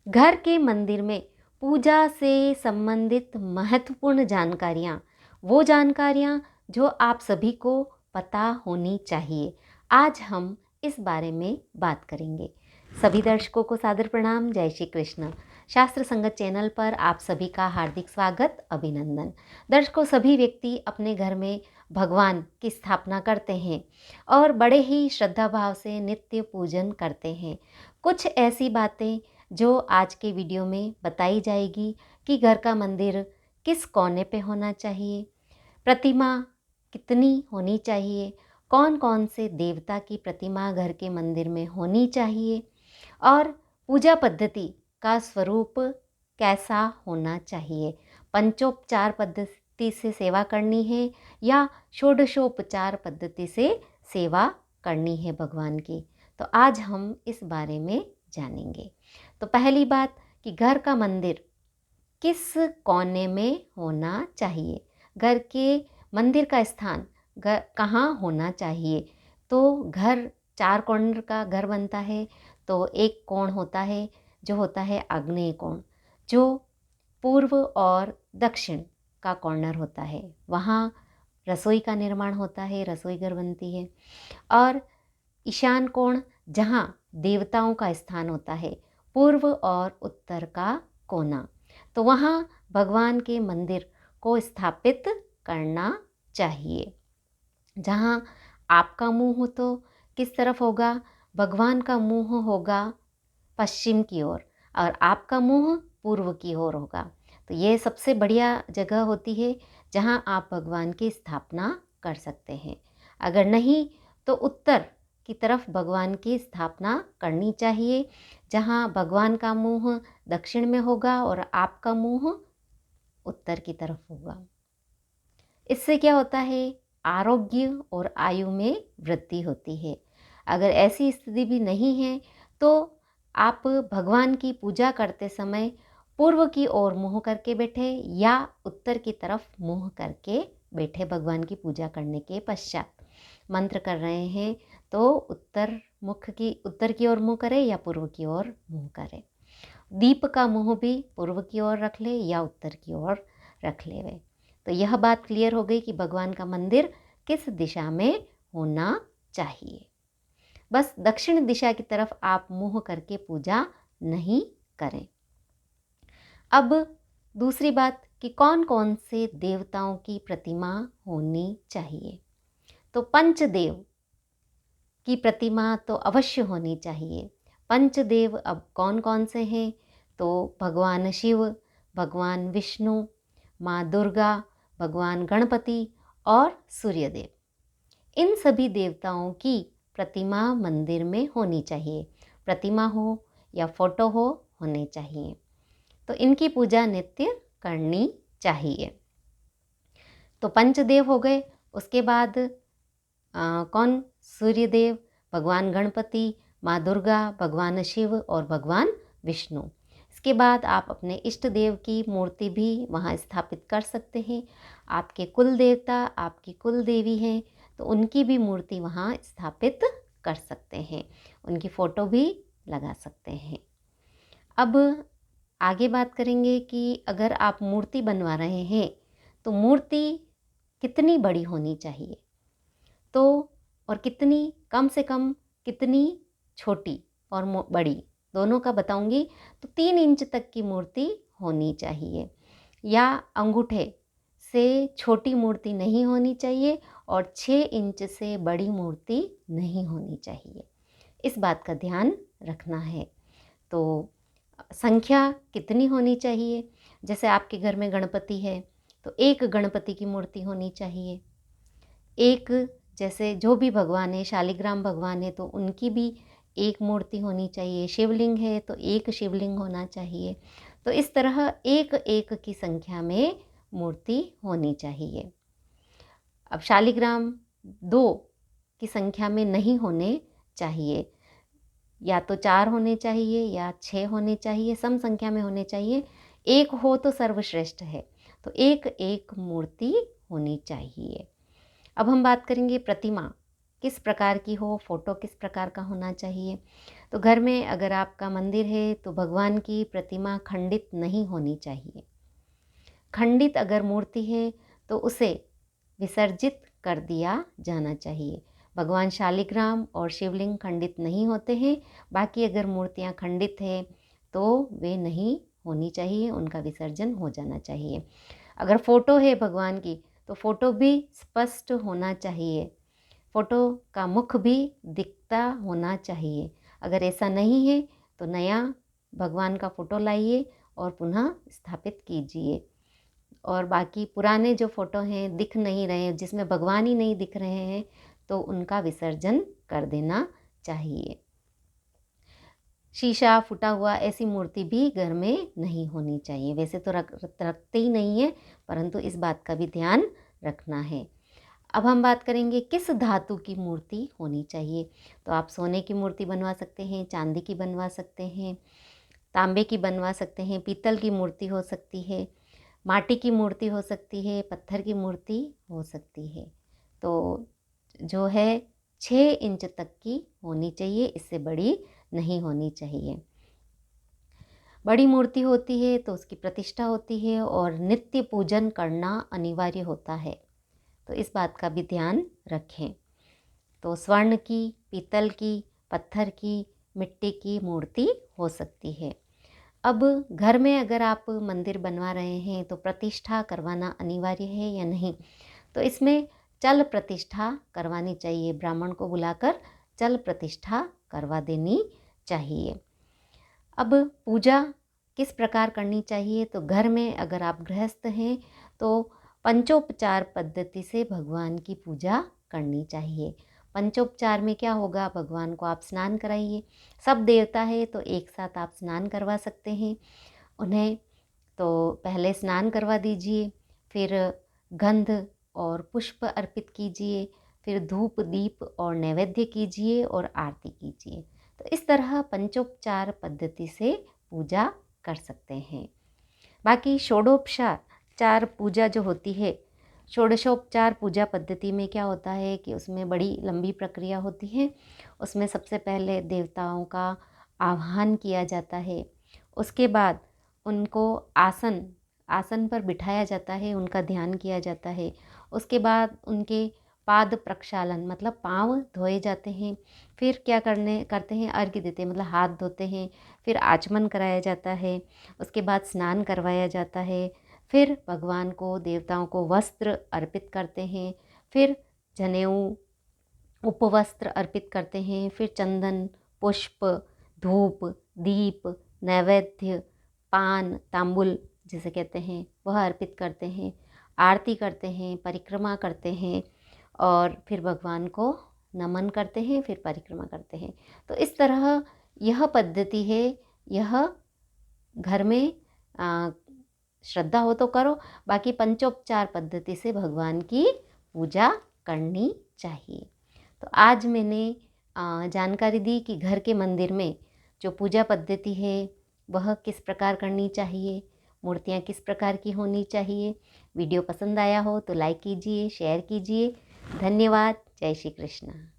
घर के मंदिर में पूजा से संबंधित महत्वपूर्ण जानकारियाँ, वो जानकारियाँ जो आप सभी को पता होनी चाहिए। आज हम इस बारे में बात करेंगे। सभी दर्शकों को सादर प्रणाम। जय श्री कृष्ण। शास्त्र संगत चैनल पर आप सभी का हार्दिक स्वागत, अभिनंदन। दर्शकों, सभी व्यक्ति अपने घर में भगवान की स्थापना करते हैं और बड़े ही श्रद्धा भाव से नित्य पूजन करते हैं। कुछ ऐसी बातें जो आज के वीडियो में बताई जाएगी कि घर का मंदिर किस कोने पे होना चाहिए, प्रतिमा कितनी होनी चाहिए, कौन कौन से देवता की प्रतिमा घर के मंदिर में होनी चाहिए और पूजा पद्धति का स्वरूप कैसा होना चाहिए। पंचोपचार पद्धति से सेवा करनी है या षोडशोपचार पद्धति से सेवा करनी है भगवान की, तो आज हम इस बारे में जानेंगे। तो पहली बात कि घर का मंदिर किस कोने में होना चाहिए, घर के मंदिर का स्थान कहाँ होना चाहिए। तो घर 4 कॉर्नर का घर बनता है, तो एक कोण होता है जो होता है आग्नेय कोण, जो पूर्व और दक्षिण का कॉर्नर होता है। वहाँ रसोई का निर्माण होता है, रसोई घर बनती है। और ईशान कोण जहाँ देवताओं का स्थान होता है, पूर्व और उत्तर का कोना, तो वहाँ भगवान के मंदिर को स्थापित करना चाहिए। जहाँ आपका मुंह हो तो किस तरफ होगा? भगवान का मुंह होगा पश्चिम की ओर और आपका मुंह पूर्व की ओर होगा। तो ये सबसे बढ़िया जगह होती है जहाँ आप भगवान की स्थापना कर सकते हैं। अगर नहीं तो उत्तर की तरफ भगवान की स्थापना करनी चाहिए, जहाँ भगवान का मुंह दक्षिण में होगा और आपका मुंह उत्तर की तरफ होगा। इससे क्या होता है? आरोग्य और आयु में वृद्धि होती है। अगर ऐसी स्थिति भी नहीं है तो आप भगवान की पूजा करते समय पूर्व की ओर मुँह करके बैठे या उत्तर की तरफ मुँह करके बैठे। भगवान की पूजा करने के पश्चात मंत्र कर रहे हैं तो उत्तर की ओर मुँह करें या पूर्व की ओर मुँह करें। दीप का मुँह भी पूर्व की ओर रख ले या उत्तर की ओर रख ले वे। तो यह बात क्लियर हो गई कि भगवान का मंदिर किस दिशा में होना चाहिए। बस दक्षिण दिशा की तरफ आप मुँह करके पूजा नहीं करें। अब दूसरी बात कि कौन कौन से देवताओं की प्रतिमा होनी चाहिए। तो पंचदेव की प्रतिमा तो अवश्य होनी चाहिए। पंचदेव अब कौन कौन से हैं? तो भगवान शिव, भगवान विष्णु, माँ दुर्गा, भगवान गणपति और सूर्यदेव। इन सभी देवताओं की प्रतिमा मंदिर में होनी चाहिए। प्रतिमा हो या फोटो हो, होने चाहिए। तो इनकी पूजा नित्य करनी चाहिए। तो पंचदेव हो गए। उसके बाद कौन? सूर्यदेव, भगवान गणपति, माँ दुर्गा, भगवान शिव और भगवान विष्णु। इसके बाद आप अपने इष्ट देव की मूर्ति भी वहाँ स्थापित कर सकते हैं। आपके कुल देवता, आपकी कुल देवी हैं तो उनकी भी मूर्ति वहाँ स्थापित कर सकते हैं, उनकी फ़ोटो भी लगा सकते हैं। अब आगे बात करेंगे कि अगर आप मूर्ति बनवा रहे हैं तो मूर्ति कितनी बड़ी होनी चाहिए, तो और कितनी कम से कम कितनी छोटी और बड़ी, दोनों का बताऊंगी। तो 3 इंच तक की मूर्ति होनी चाहिए या अंगूठे से छोटी मूर्ति नहीं होनी चाहिए और 6 इंच से बड़ी मूर्ति नहीं होनी चाहिए। इस बात का ध्यान रखना है। तो संख्या कितनी होनी चाहिए? जैसे आपके घर में गणपति है तो एक गणपति की मूर्ति होनी चाहिए। एक जैसे जो भी भगवान है, शालिग्राम भगवान है तो उनकी भी एक मूर्ति होनी चाहिए। शिवलिंग है तो एक शिवलिंग होना चाहिए। तो इस तरह एक एक की संख्या में मूर्ति होनी चाहिए। अब शालिग्राम 2 की संख्या में नहीं होने चाहिए, या तो 4 होने चाहिए या 6 होने चाहिए, सम संख्या में होने चाहिए। एक हो तो सर्वश्रेष्ठ है, तो एक एक मूर्ति होनी चाहिए। अब हम बात करेंगे प्रतिमा किस प्रकार की हो, फोटो किस प्रकार का होना चाहिए। तो घर में अगर आपका मंदिर है तो भगवान की प्रतिमा खंडित नहीं होनी चाहिए। खंडित अगर मूर्ति है तो उसे विसर्जित कर दिया जाना चाहिए। भगवान शालिग्राम और शिवलिंग खंडित नहीं होते हैं, बाकी अगर मूर्तियाँ खंडित है तो वे नहीं होनी चाहिए, उनका विसर्जन हो जाना चाहिए। अगर फ़ोटो है भगवान की तो फ़ोटो भी स्पष्ट होना चाहिए, फ़ोटो का मुख भी दिखता होना चाहिए। अगर ऐसा नहीं है तो नया भगवान का फ़ोटो लाइए और पुनः स्थापित कीजिए। और बाकी पुराने जो फ़ोटो हैं दिख नहीं रहे हैं, जिसमें भगवान ही नहीं दिख रहे हैं, तो उनका विसर्जन कर देना चाहिए। शीशा फूटा हुआ ऐसी मूर्ति भी घर में नहीं होनी चाहिए। वैसे तो रखते ही नहीं है, परंतु इस बात का भी ध्यान रखना है। अब हम बात करेंगे किस धातु की मूर्ति होनी चाहिए। तो आप सोने की मूर्ति बनवा सकते हैं, चांदी की बनवा सकते हैं, तांबे की बनवा सकते हैं, पीतल की मूर्ति हो सकती है, माटी की मूर्ति हो सकती है, पत्थर की मूर्ति हो सकती है। तो जो है 6 इंच तक की होनी चाहिए, इससे बड़ी नहीं होनी चाहिए। बड़ी मूर्ति होती है तो उसकी प्रतिष्ठा होती है और नित्य पूजन करना अनिवार्य होता है, तो इस बात का भी ध्यान रखें। तो स्वर्ण की, पीतल की, पत्थर की, मिट्टी की मूर्ति हो सकती है। अब घर में अगर आप मंदिर बनवा रहे हैं तो प्रतिष्ठा करवाना अनिवार्य है या नहीं, तो इसमें चल प्रतिष्ठा करवानी चाहिए। ब्राह्मण को बुलाकर चल प्रतिष्ठा करवा देनी चाहिए। अब पूजा किस प्रकार करनी चाहिए, तो घर में अगर आप गृहस्थ हैं तो पंचोपचार पद्धति से भगवान की पूजा करनी चाहिए। पंचोपचार में क्या होगा, भगवान को आप स्नान कराइए। सब देवता है तो एक साथ आप स्नान करवा सकते हैं उन्हें। तो पहले स्नान करवा दीजिए, फिर गंध और पुष्प अर्पित कीजिए, फिर धूप दीप और नैवेद्य कीजिए और आरती कीजिए। तो इस तरह पंचोपचार पद्धति से पूजा कर सकते हैं। बाकी षोडोपचार पूजा जो होती है, षोडशोपचार पूजा पद्धति में क्या होता है कि उसमें बड़ी लंबी प्रक्रिया होती है। उसमें सबसे पहले देवताओं का आह्वान किया जाता है, उसके बाद उनको आसन पर बिठाया जाता है, उनका ध्यान किया जाता है। उसके बाद उनके पाद प्रक्षालन मतलब पाँव धोए जाते हैं। फिर क्या करते हैं, अर्घ्य देते हैं मतलब हाथ धोते हैं। फिर आचमन कराया जाता है, उसके बाद स्नान करवाया जाता है। फिर भगवान को, देवताओं को वस्त्र अर्पित करते हैं, फिर जनेऊ उपवस्त्र अर्पित करते हैं, फिर चंदन, पुष्प, धूप, दीप, नैवेद्य, पान, तांबुल जिसे कहते हैं वह अर्पित करते हैं, आरती करते हैं, परिक्रमा करते हैं और फिर भगवान को नमन करते हैं, फिर परिक्रमा करते हैं। तो इस तरह यह पद्धति है। यह घर में श्रद्धा हो तो करो, बाकी पंचोपचार पद्धति से भगवान की पूजा करनी चाहिए। तो आज मैंने जानकारी दी कि घर के मंदिर में जो पूजा पद्धति है वह किस प्रकार करनी चाहिए, मूर्तियाँ किस प्रकार की होनी चाहिए। वीडियो पसंद आया हो तो लाइक कीजिए, शेयर कीजिए। धन्यवाद। जय श्री कृष्ण।